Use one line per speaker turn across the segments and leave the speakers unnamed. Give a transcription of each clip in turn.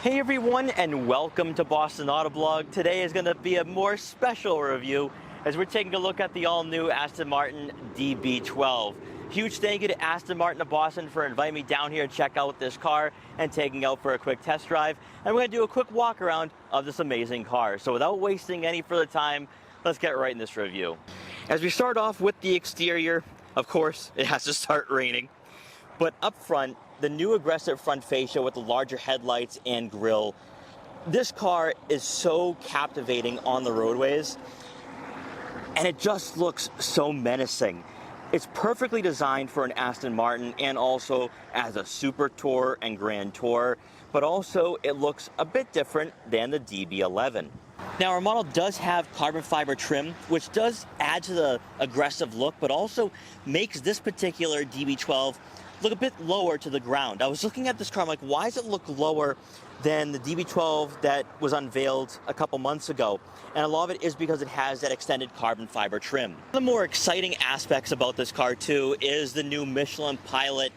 Hey everyone, and welcome to Boston Autoblog. Today is going to be a more special review as we're taking a look at the all-new Aston Martin DB12. Huge thank you to Aston Martin of Boston for inviting me down here to check out this car and taking out for a quick test drive. And we're going to do a quick walk around of this amazing car. So without wasting any further time, let's get right in this review. As we start off with the exterior, of course, it has to start raining. But up front, the new aggressive front fascia with the larger headlights and grille. This car is so captivating on the roadways, and it just looks so menacing. It's perfectly designed for an Aston Martin and also as a Super Tour and Grand Tour, but also it looks a bit different than the DB11. Now, our model does have carbon fiber trim, which does add to the aggressive look, but also makes this particular DB12 look a bit lower to the ground. I was looking at this car, I'm like, why does it look lower than the DB12 that was unveiled a couple months ago? And a lot of it is because it has that extended carbon fiber trim. One of the more exciting aspects about this car too is the new Michelin Pilot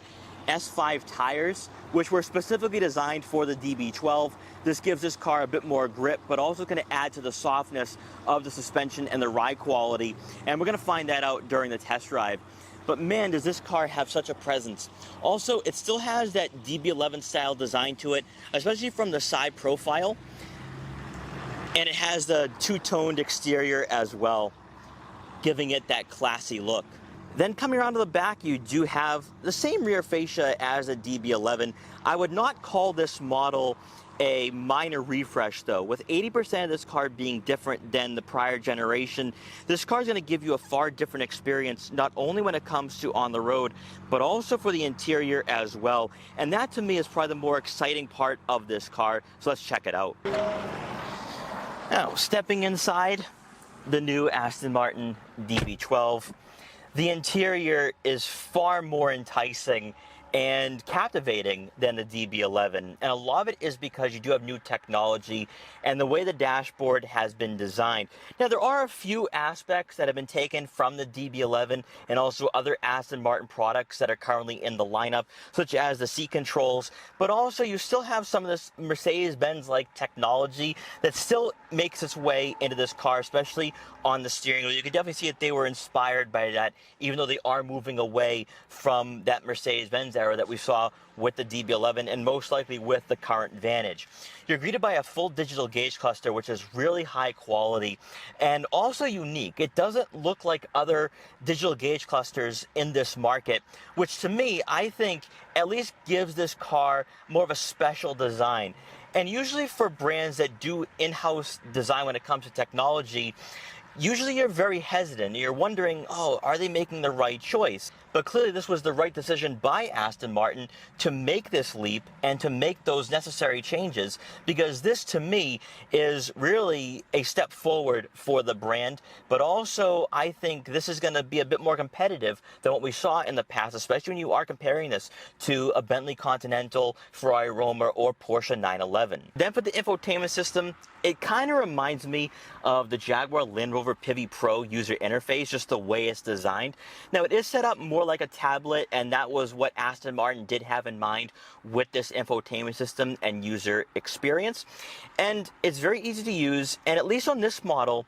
S5 tires, which were specifically designed for the DB12. This gives this car a bit more grip, but also going to add to the softness of the suspension and the ride quality. And we're going to find that out during the test drive. But man, does this car have such a presence. Also, it still has that DB11 style design to it, especially from the side profile. And it has the two-toned exterior as well, giving it that classy look. Then coming around to the back, you do have the same rear fascia as a DB11. I would not call this model a minor refresh though. With 80% of this car being different than the prior generation, this car is going to give you a far different experience, not only when it comes to on the road, but also for the interior as well. And that to me is probably the more exciting part of this car. So let's check it out. Now, stepping inside the new Aston Martin DB12, the interior is far more enticing and captivating than the DB11, and a lot of it is because you do have new technology and the way the dashboard has been designed. Now, there are a few aspects that have been taken from the DB11 and also other Aston Martin products that are currently in the lineup, such as the seat controls, but also you still have some of this Mercedes-Benz like technology that still makes its way into this car, especially on the steering wheel. You can definitely see that they were inspired by that, even though they are moving away from that Mercedes-Benz era that we saw with the DB11 and most likely with the current Vantage. You're greeted by a full digital gauge cluster, which is really high quality and also unique. It doesn't look like other digital gauge clusters in this market, which to me, I think at least gives this car more of a special design. And usually for brands that do in-house design when it comes to technology, usually you're very hesitant. You're wondering, oh, are they making the right choice? But clearly this was the right decision by Aston Martin to make this leap and to make those necessary changes, because this to me is really a step forward for the brand. But also I think this is going to be a bit more competitive than what we saw in the past, especially when you are comparing this to a Bentley Continental, Ferrari Roma, or Porsche 911. Then for the infotainment system, it kind of reminds me of the Jaguar Land Rover Pivi Pro user interface, just the way it's designed. Now, it is set up more like a tablet, and that was what Aston Martin did have in mind with this infotainment system and user experience. And it's very easy to use, and at least on this model,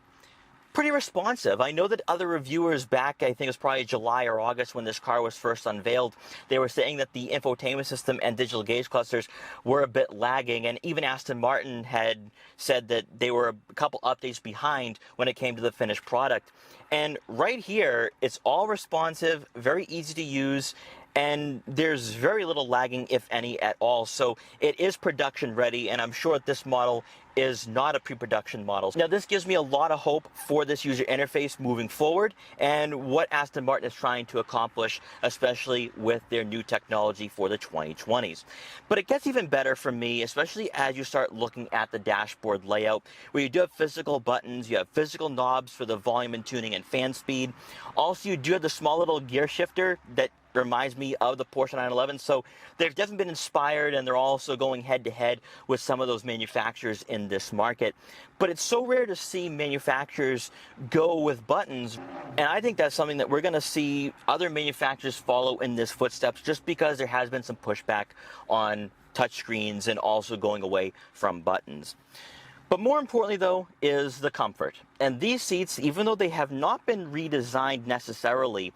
pretty responsive. I know that other reviewers back, I think it was probably July or August when this car was first unveiled, they were saying that the infotainment system and digital gauge clusters were a bit lagging, and even Aston Martin had said that they were a couple updates behind when it came to the finished product. And right here, it's all responsive, very easy to use, and there's very little lagging, if any, at all. So it is production ready, and I'm sure that this model is not a pre-production model. Now, this gives me a lot of hope for this user interface moving forward and what Aston Martin is trying to accomplish, especially with their new technology for the 2020s. But it gets even better for me, especially as you start looking at the dashboard layout, where you do have physical buttons, you have physical knobs for the volume and tuning and fan speed. Also, you do have the small little gear shifter that reminds me of the Porsche 911. So they've definitely been inspired, and they're also going head to head with some of those manufacturers in this market. But it's so rare to see manufacturers go with buttons, and I think that's something that we're going to see other manufacturers follow in this footsteps, just because there has been some pushback on touchscreens and also going away from buttons. But more importantly, though, is the comfort. And these seats, even though they have not been redesigned necessarily,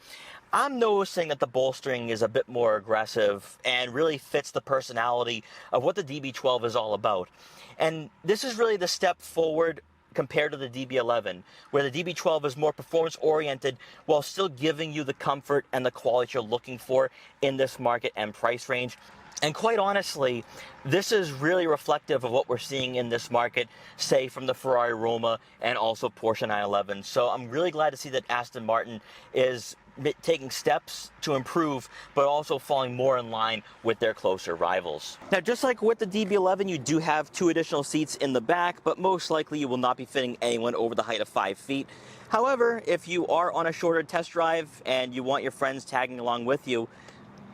I'm noticing that the bolstering is a bit more aggressive and really fits the personality of what the DB12 is all about. And this is really the step forward compared to the DB11, where the DB12 is more performance-oriented while still giving you the comfort and the quality you're looking for in this market and price range. And quite honestly, this is really reflective of what we're seeing in this market, say from the Ferrari Roma and also Porsche 911. So I'm really glad to see that Aston Martin is taking steps to improve, but also falling more in line with their closer rivals. Now, just like with the DB11, you do have 2 additional seats in the back, but most likely you will not be fitting anyone over the height of 5 feet. However, if you are on a shorter test drive and you want your friends tagging along with you,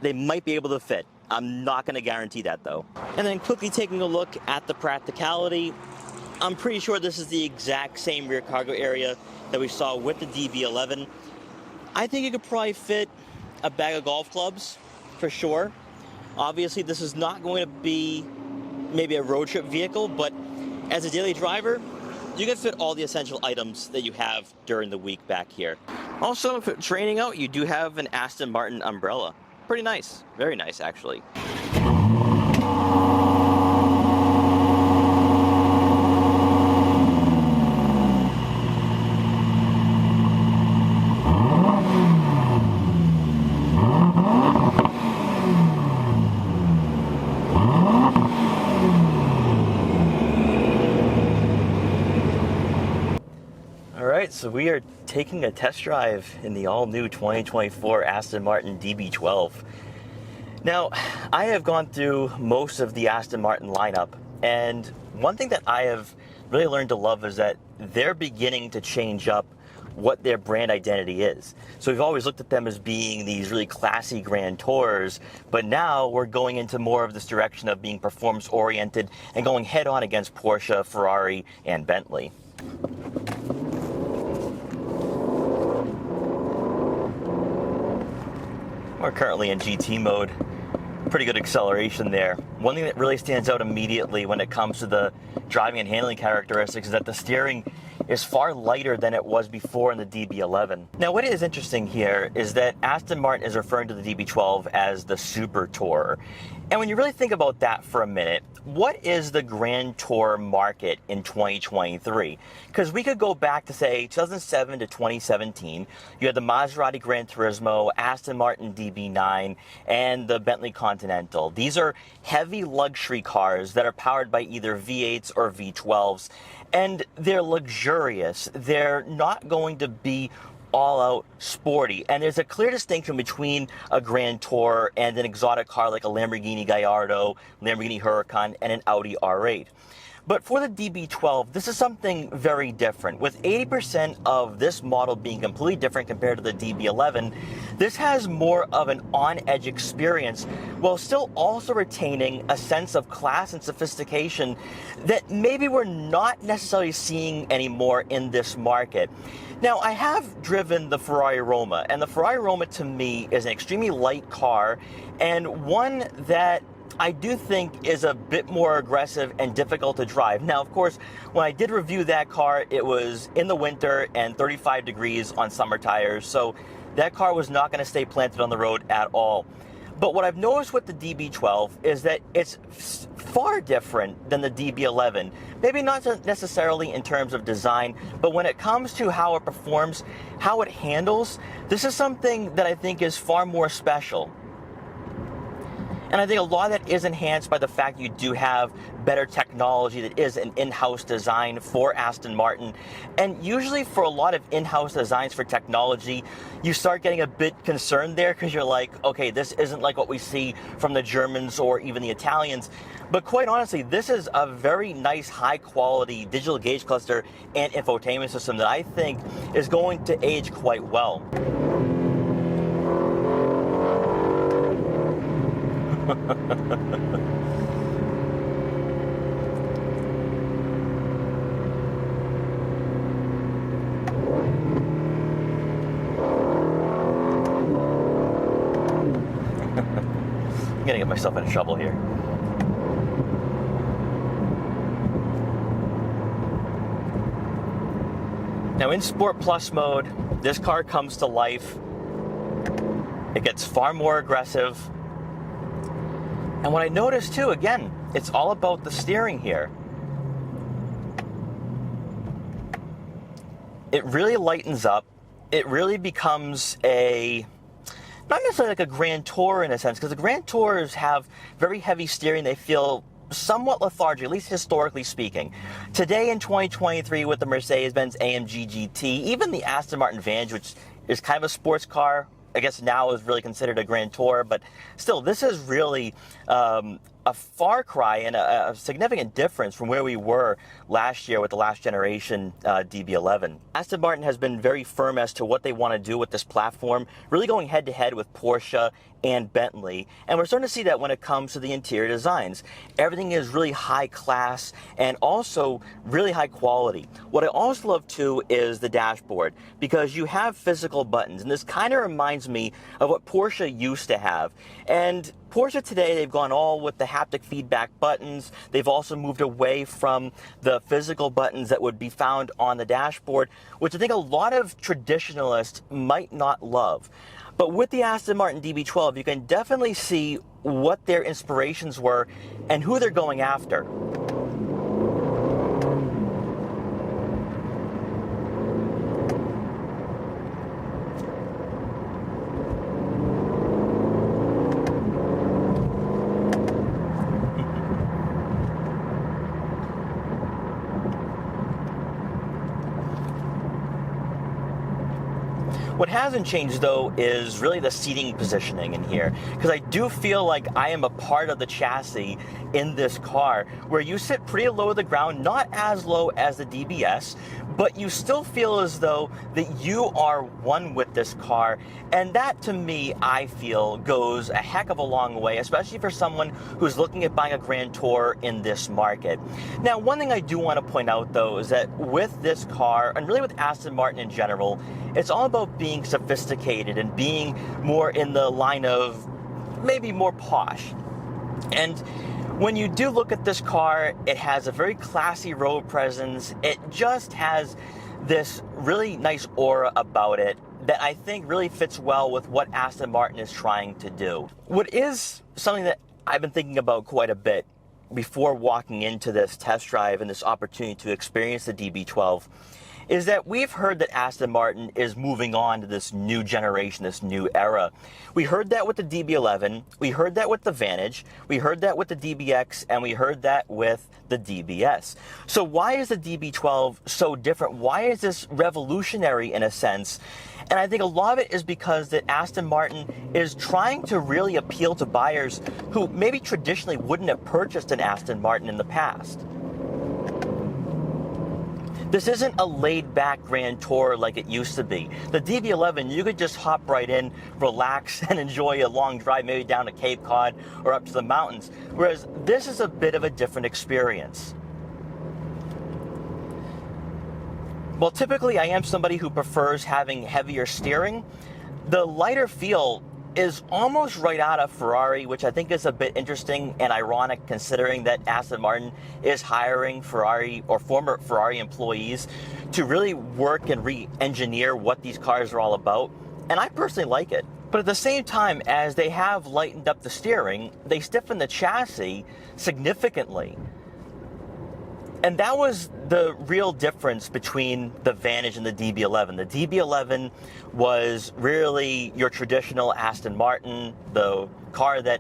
they might be able to fit. I'm not going to guarantee that, though. And then quickly taking a look at the practicality, I'm pretty sure this is the exact same rear cargo area that we saw with the DB11. I think you could probably fit a bag of golf clubs, for sure. Obviously, this is not going to be maybe a road trip vehicle, but as a daily driver, you can fit all the essential items that you have during the week back here. Also, if it's raining out, you do have an Aston Martin umbrella. Pretty nice. Very nice, actually. Alright, so we are taking a test drive in the all-new 2024 Aston Martin DB12. Now, I have gone through most of the Aston Martin lineup, and one thing that I have really learned to love is that they're beginning to change up what their brand identity is. So we've always looked at them as being these really classy grand tours, but now we're going into more of this direction of being performance-oriented and going head-on against Porsche, Ferrari, and Bentley. We're currently in GT mode. Pretty good acceleration there. One thing that really stands out immediately when it comes to the driving and handling characteristics is that the steering is far lighter than it was before in the DB11. Now, what is interesting here is that Aston Martin is referring to the DB12 as the Super Tourer. And when you really think about that for a minute, what is the Grand Tour market in 2023? Because we could go back to, say, 2007 to 2017. You had the Maserati Gran Turismo, Aston Martin DB9, and the Bentley Continental. These are heavy luxury cars that are powered by either V8s or V12s. And they're luxurious. They're not going to be all-out sporty. And there's a clear distinction between a Grand Tour and an exotic car like a Lamborghini Gallardo, Lamborghini Huracan, and an Audi R8. But for the DB12, this is something very different. With 80% of this model being completely different compared to the DB11, this has more of an on-edge experience while still also retaining a sense of class and sophistication that maybe we're not necessarily seeing anymore in this market. Now, I have driven the Ferrari Roma, and the Ferrari Roma to me is an extremely light car and one that I do think is a bit more aggressive and difficult to drive. Now, of course, when I did review that car, it was in the winter and 35 degrees on summer tires, so that car was not going to stay planted on the road at all. But what I've noticed with the DB12 is that it's far different than the DB11. Maybe not necessarily in terms of design, but when it comes to how it performs, how it handles, this is something that I think is far more special. And I think a lot of that is enhanced by the fact you do have better technology that is an in-house design for Aston Martin. And usually for a lot of in-house designs for technology, you start getting a bit concerned there because you're like, okay, this isn't like what we see from the Germans or even the Italians. But quite honestly, this is a very nice, high-quality digital gauge cluster and infotainment system that I think is going to age quite well. I'm gonna get myself into trouble here. Now in Sport Plus mode, this car comes to life. It gets far more aggressive. And what I noticed too, again, it's all about the steering here. It really lightens up. It really becomes not necessarily like a Grand Tour in a sense, because the Grand Tours have very heavy steering. They feel somewhat lethargic, at least historically speaking. Today in 2023 with the Mercedes-Benz AMG GT, even the Aston Martin Vantage, which is kind of a sports car, I guess now is really considered a Grand Tour, but still, this is really a far cry and a significant difference from where we were last year with the last generation DB11. Aston Martin has been very firm as to what they want to do with this platform, really going head-to-head with Porsche and Bentley, and we're starting to see that when it comes to the interior designs. Everything is really high class and also really high quality. What I also love too is the dashboard, because you have physical buttons, and this kind of reminds me of what Porsche used to have. And Porsche today, they've gone all with the haptic feedback buttons. They've also moved away from the physical buttons that would be found on the dashboard, which I think a lot of traditionalists might not love. But with the Aston Martin DB12, you can definitely see what their inspirations were and who they're going after. What hasn't changed, though, is really the seating positioning in here, because I do feel like I am a part of the chassis in this car, where you sit pretty low to the ground, not as low as the DBS, but you still feel as though that you are one with this car, and that, to me, I feel goes a heck of a long way, especially for someone who's looking at buying a Grand Tour in this market. Now, one thing I do want to point out, though, is that with this car, and really with Aston Martin in general, it's all about being sophisticated and being more in the line of maybe more posh. And when you do look at this car, it has a very classy road presence. It just has this really nice aura about it that I think really fits well with what Aston Martin is trying to do. What is something that I've been thinking about quite a bit before walking into this test drive and this opportunity to experience the DB12 is that we've heard that Aston Martin is moving on to this new generation, this new era. We heard that with the DB11, we heard that with the Vantage, we heard that with the DBX, and we heard that with the DBS. So why is the DB12 so different? Why is this revolutionary in a sense? And I think a lot of it is because that Aston Martin is trying to really appeal to buyers who maybe traditionally wouldn't have purchased an Aston Martin in the past. This isn't a laid-back Grand Tour like it used to be. The DB11, you could just hop right in, relax, and enjoy a long drive, maybe down to Cape Cod or up to the mountains, whereas this is a bit of a different experience. Well, typically I am somebody who prefers having heavier steering. The lighter feel is almost right out of Ferrari, which I think is a bit interesting and ironic considering that Aston Martin is hiring Ferrari or former Ferrari employees to really work and re-engineer what these cars are all about. And I personally like it. But at the same time, as they have lightened up the steering, they stiffened the chassis significantly. And that was the real difference between the Vantage and the DB11. The DB11 was really your traditional Aston Martin, the car that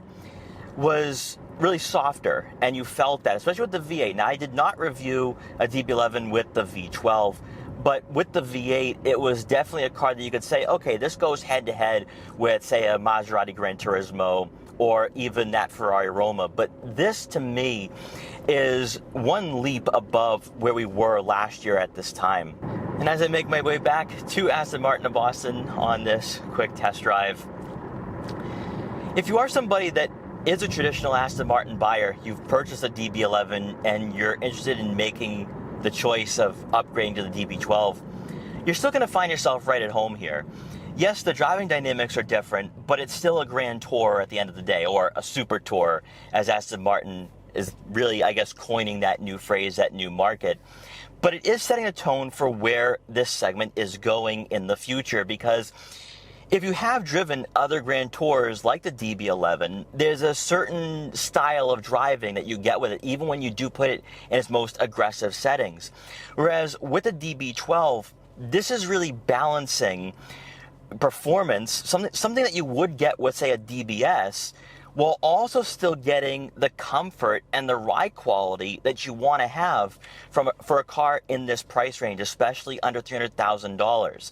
was really softer, and you felt that, especially with the V8. Now, I did not review a DB11 with the V12, but with the V8, it was definitely a car that you could say, okay, this goes head-to-head with, say, a Maserati Gran Turismo, or even that Ferrari Roma. But this, to me, is one leap above where we were last year at this time. And as I make my way back to Aston Martin of Boston on this quick test drive, if you are somebody that is a traditional Aston Martin buyer, you've purchased a DB11 and you're interested in making the choice of upgrading to the DB12, you're still going to find yourself right at home here. Yes, the driving dynamics are different, but it's still a Grand Tour at the end of the day, or a Super Tour, as Aston Martin is really, I guess, coining that new phrase, that new market. But it is setting a tone for where this segment is going in the future, because if you have driven other Grand Tours like the DB11, there's a certain style of driving that you get with it, even when you do put it in its most aggressive settings. Whereas with the DB12, this is really balancing performance, something that you would get with, say, a DBS, while also still getting the comfort and the ride quality that you want to have for a car in this price range, especially under $300,000.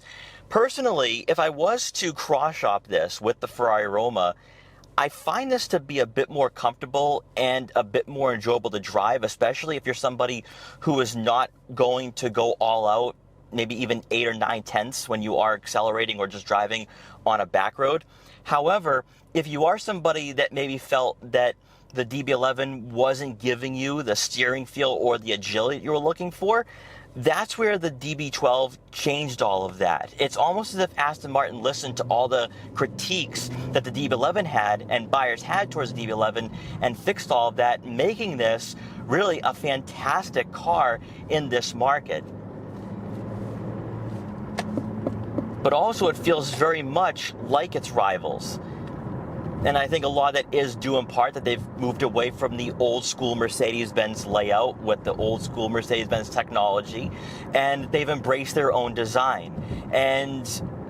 Personally, if I was to cross-shop this with the Ferrari Roma, I find this to be a bit more comfortable and a bit more enjoyable to drive, especially if you're somebody who is not going to go all out, maybe even 8 or 9 tenths when you are accelerating or just driving on a back road. However, if you are somebody that maybe felt that the DB11 wasn't giving you the steering feel or the agility you were looking for, that's where the DB12 changed all of that. It's almost as if Aston Martin listened to all the critiques that the DB11 had and buyers had towards the DB11 and fixed all of that, making this really a fantastic car in this market. But also it feels very much like its rivals. And I think a lot of that is due in part that they've moved away from the old school Mercedes-Benz layout with the old school Mercedes-Benz technology, and they've embraced their own design. And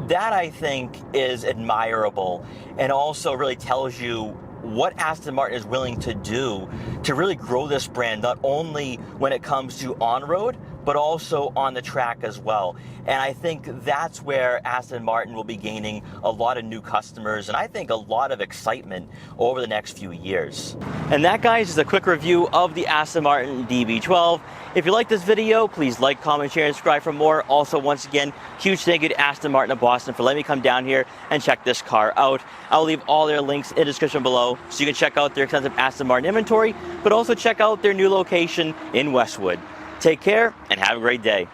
that, I think, is admirable and also really tells you what Aston Martin is willing to do to really grow this brand, not only when it comes to on-road, but also on the track as well. And I think that's where Aston Martin will be gaining a lot of new customers, and I think a lot of excitement over the next few years. And that, guys, is a quick review of the Aston Martin DB12. If you like this video, please like, comment, share, and subscribe for more. Also, once again, huge thank you to Aston Martin of Boston for letting me come down here and check this car out. I'll leave all their links in the description below so you can check out their extensive Aston Martin inventory, but also check out their new location in Westwood. Take care and have a great day.